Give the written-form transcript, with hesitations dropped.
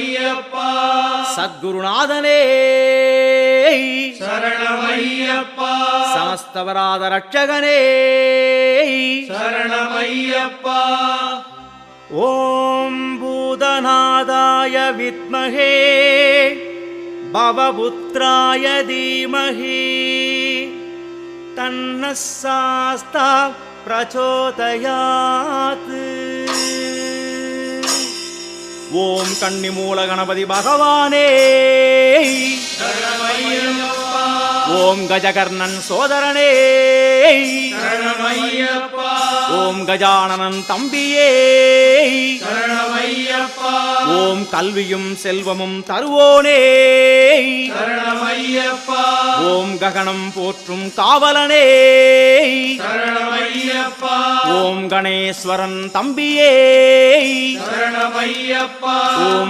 சரணமையப்பா சத்குருநாதனே சரணமையப்பா சமஸ்தவராத ரட்சகனே சரணமையப்பா ஓம் பூதநாதாய வித்மஹே பவபுத்ராய தீமஹி தன்னः சாஸ்தா பிரச்சோதயாத். ஓம் கன்னிமூல கணபதி பகவானே சரணமையப்பா ஓம் கஜகர்ணன் சோதரனே சரணமையப்பா ஓம் கஜானனன் தம்பியே சரணமையப்பா ஓம் கல்வியும் செல்வமும் தருவோனே சரணமையப்பா ஓம் ககனம் போற்றும் காவலனே சரணமையப்பா ஓம் கணேஸ்வரன் தம்பியே சரணமையப்பா ஓம்